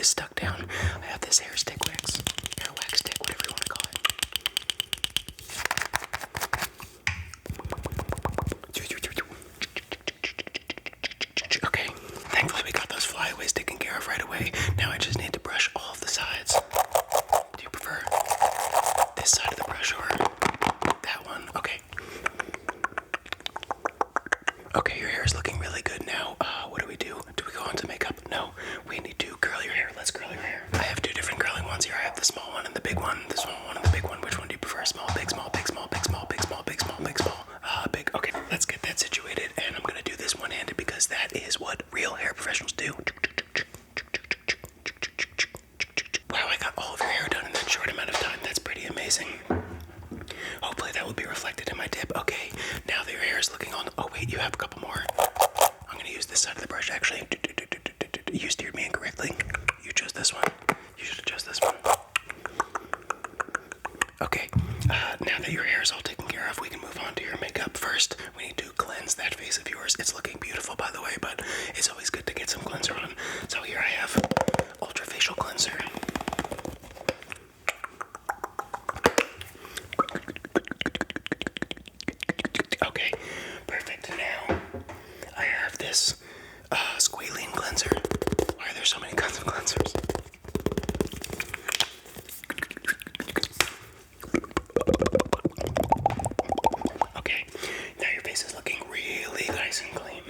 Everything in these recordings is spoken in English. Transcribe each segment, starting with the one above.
is stuck down, I have this hair stick wax, hair wax stick, whatever you want to call it. Okay, thankfully we got those flyaways taken care of right away. Now I just need to brush all of the sides. Do you prefer this side of the brush or that one? Okay. Okay, your hair is looking really good now. What do we do? Do we go on to makeup? No, we need to curl your hair. Let's curl your hair. I have two different curling ones here. I have the small one and the big one. The small one and the big one. Which one do you prefer? Small, big, small, big, small, big, small, big, small, big, small, big, small, big. Okay, let's get that situated. And I'm gonna do this one-handed because that is what real hair professionals do. Wow, I got all of your hair done in that short amount of time. That's pretty amazing. Hopefully that will be reflected in my tip. Okay, now that your hair is looking on. Oh wait, you have a couple more. I'm gonna use this side of the brush actually. You steered me incorrectly. You chose this one. You should have chose this one. Okay, now that your hair is all taken care of, we can move on to your makeup. First, we need to cleanse that face of yours. It's looking beautiful, by the way, but it's always good to get some cleanser on. So here I have Ultra Facial Cleanser. Okay, perfect. Now I have this squalene cleanser. Why are there so many kinds of cleansers? Okay, now your face is looking really nice and clean.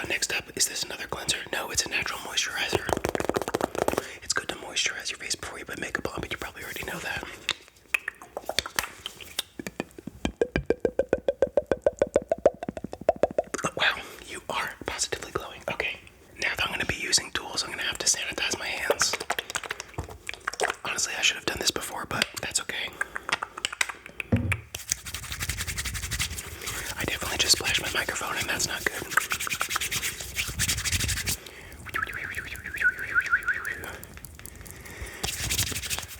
Next up, is this another cleanser? No, it's a natural moisturizer. It's good to moisturize your face before you put makeup on, but you probably already know that. Wow, you are positively glowing. Okay, now that I'm going to be using tools, I'm going to have to sanitize my hands. Honestly, I should have done this before, but that's okay. I definitely just splashed my microphone, and that's not good.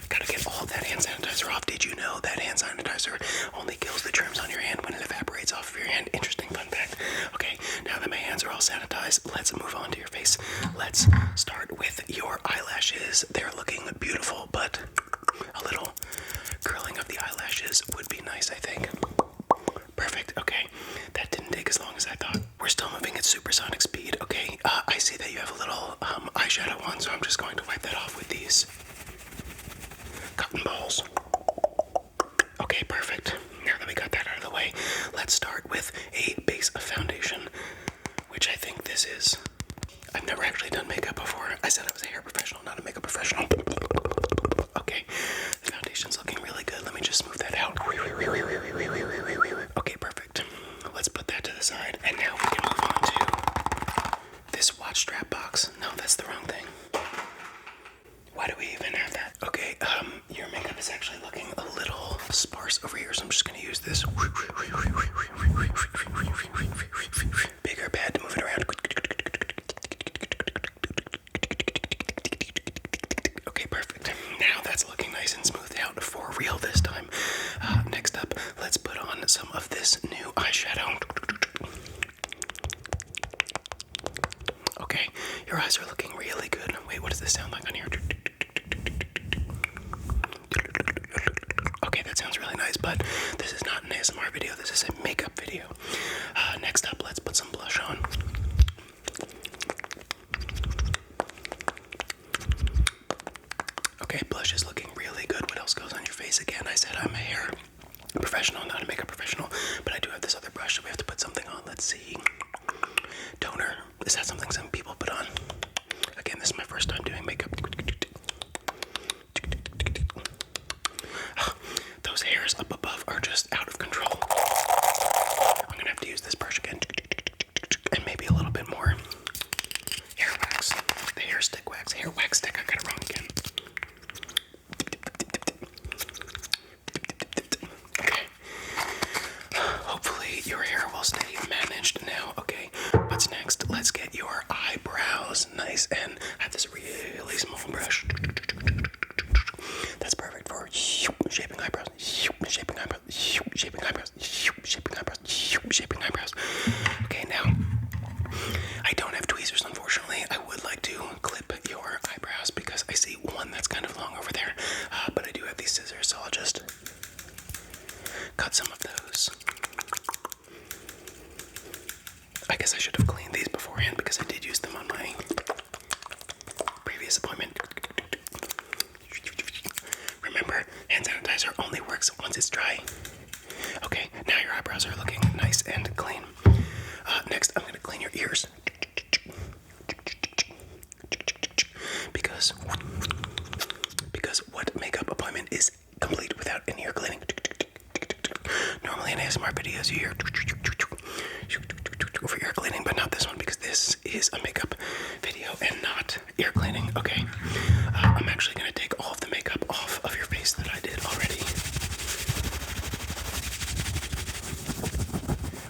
Gotta get all that hand sanitizer off. Did you know that hand sanitizer only kills the germs on your hand when it evaporates off of your hand? Interesting fun fact. Okay, now that my hands are all sanitized, let's move on to your face. Let's start with your eyelashes. They're looking beautiful, but a little curling of the eyelashes would be nice, I think. Perfect. Okay, that didn't take as long as I thought. We're still moving at supersonic speed. Okay, I see that you have a little eyeshadow on, so I'm just going to wipe that off with these cotton balls. Okay, perfect. Now that we got that out of the way, let's start with a base of foundation, which I think this is. I've never actually done makeup before. I said I was a hair professional, not a makeup professional. Okay, the foundation's looking really good. Let me just smooth that out. Okay, perfect. Let's put that to the side. And now we can move on to this watch strap box. No, that's the wrong thing. Why do we even have that? Okay, your makeup is actually looking a little sparse over here, so I'm just gonna use this bigger pad to move it around. Okay, perfect. Now that's looking nice and smoothed out for real this time. Next up, let's put on some of this new eyeshadow. Okay, your eyes are looking really good. Wait, what does this sound like on here? Okay, that sounds really nice, but this is not an ASMR video. This is a makeup video. Next up, let's put some blush on. Okay, blush is looking really good. What else goes on your face? Again, I said I'm a hair professional, not a makeup professional, but I do have this other brush, so we have to put something on. Let's see. Toner. Is that something some people put on? Again, this is my first time doing makeup. Those hairs up above are just out of control. I'm gonna have to use this brush again. And maybe a little bit more hair wax. The hair stick wax. Hair wax stick. I got it wrong again. Okay. Hopefully your hair will stay managed now. Okay. What's next? Let's get your eyebrows nice and I have this really appointment. Remember, hand sanitizer only works once it's dry. Okay, now your eyebrows are looking nice and clean. Next, I'm gonna clean your ears. Because what makeup appointment is complete without any ear cleaning? Normally in ASMR videos you hear for ear cleaning, but not this one because this is a makeup video and not ear cleaning. Okay, I'm actually gonna take all of the makeup off of your face that I did already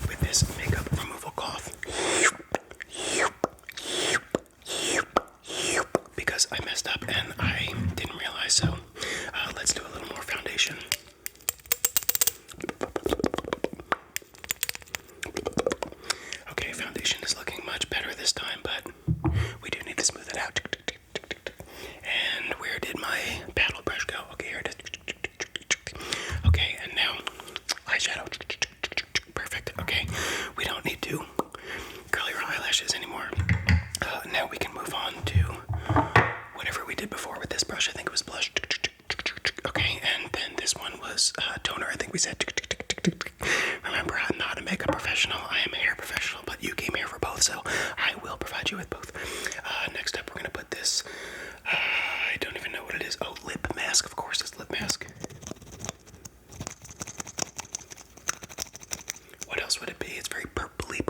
with this makeup removal cloth. Because I messed up and I didn't realize, so let's do a little more foundation. Okay, foundation is looking much better this time, but we do need to smooth it out. And where did my paddle brush go? Okay, here it is. Okay, and now eyeshadow. Perfect. Okay, we don't need to curl your eyelashes anymore. Now we can move on to whatever we did before with this brush. I think it was blush. Okay, and then this one was toner. I think we said. Remember, I'm not a makeup professional. I am a hair professional, but you came here for both, so I will provide you with both. Next up, we're gonna put this. I don't even know what it is. Oh, lip mask. Of course, it's lip mask. What else would it be? It's very purpley.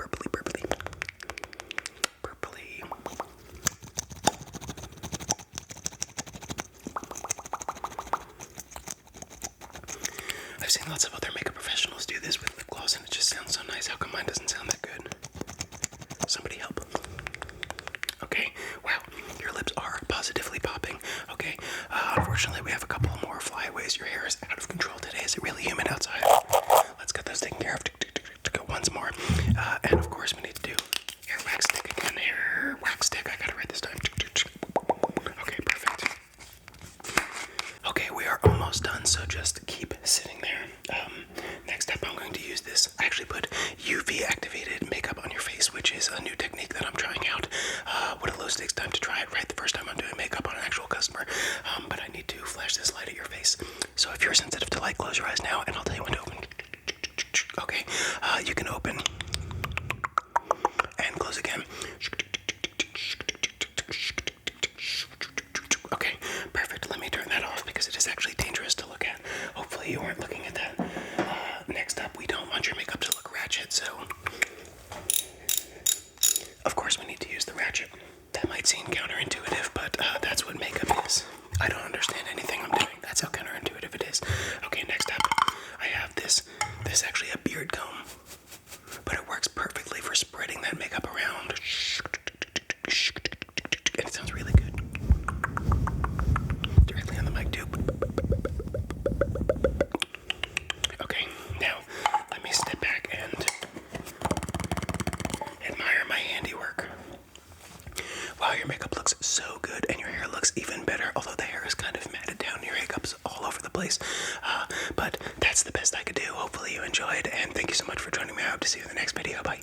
I've seen lots of other makeup professionals do this with lip gloss, and it just sounds so nice. How come mine doesn't sound that good? Somebody help. Okay, wow, your lips are positively popping. Okay, unfortunately, we have a couple more flyaways. Your hair is out of control today. Is it really humid outside? Let's get those taken care of. Once more. And of course, we need to do hair wax stick again. Hair wax stick. I got it right this time. Okay, perfect. Okay, we are almost done, so just keep sitting there. Next up, I'm going to use this. I actually put UV activated makeup on your face, which is a new technique that I'm trying out. What a low stakes time to try it, right? The first time I'm doing makeup on an actual customer. But I need to flash this light at your face. So if you're sensitive to light, close your eyes now, and I'll tell you when to open. Okay, you can open and close again. Okay, perfect. Let me turn that off because it is actually dangerous to look at. Hopefully you weren't looking at that. Next up, we don't want your makeup to look ratchet, so of course we need to use the ratchet. That might seem counterintuitive, but that's what makeup is. I don't understand anything I'm doing. That's how counterintuitive it is. Okay, next up, I have this. This is actually a beard comb, but it works perfectly for spreading that makeup around. And it sounds really good. Directly on the mic too. Okay, now let me step back and admire my handiwork. Wow, your makeup looks so good, and your hair looks even better, although the hair is kind of matted down. Your makeup's all over the place. But that's the best I could do. Hopefully you enjoyed, and thank you so much for joining me. I hope to see you in the next video. Bye.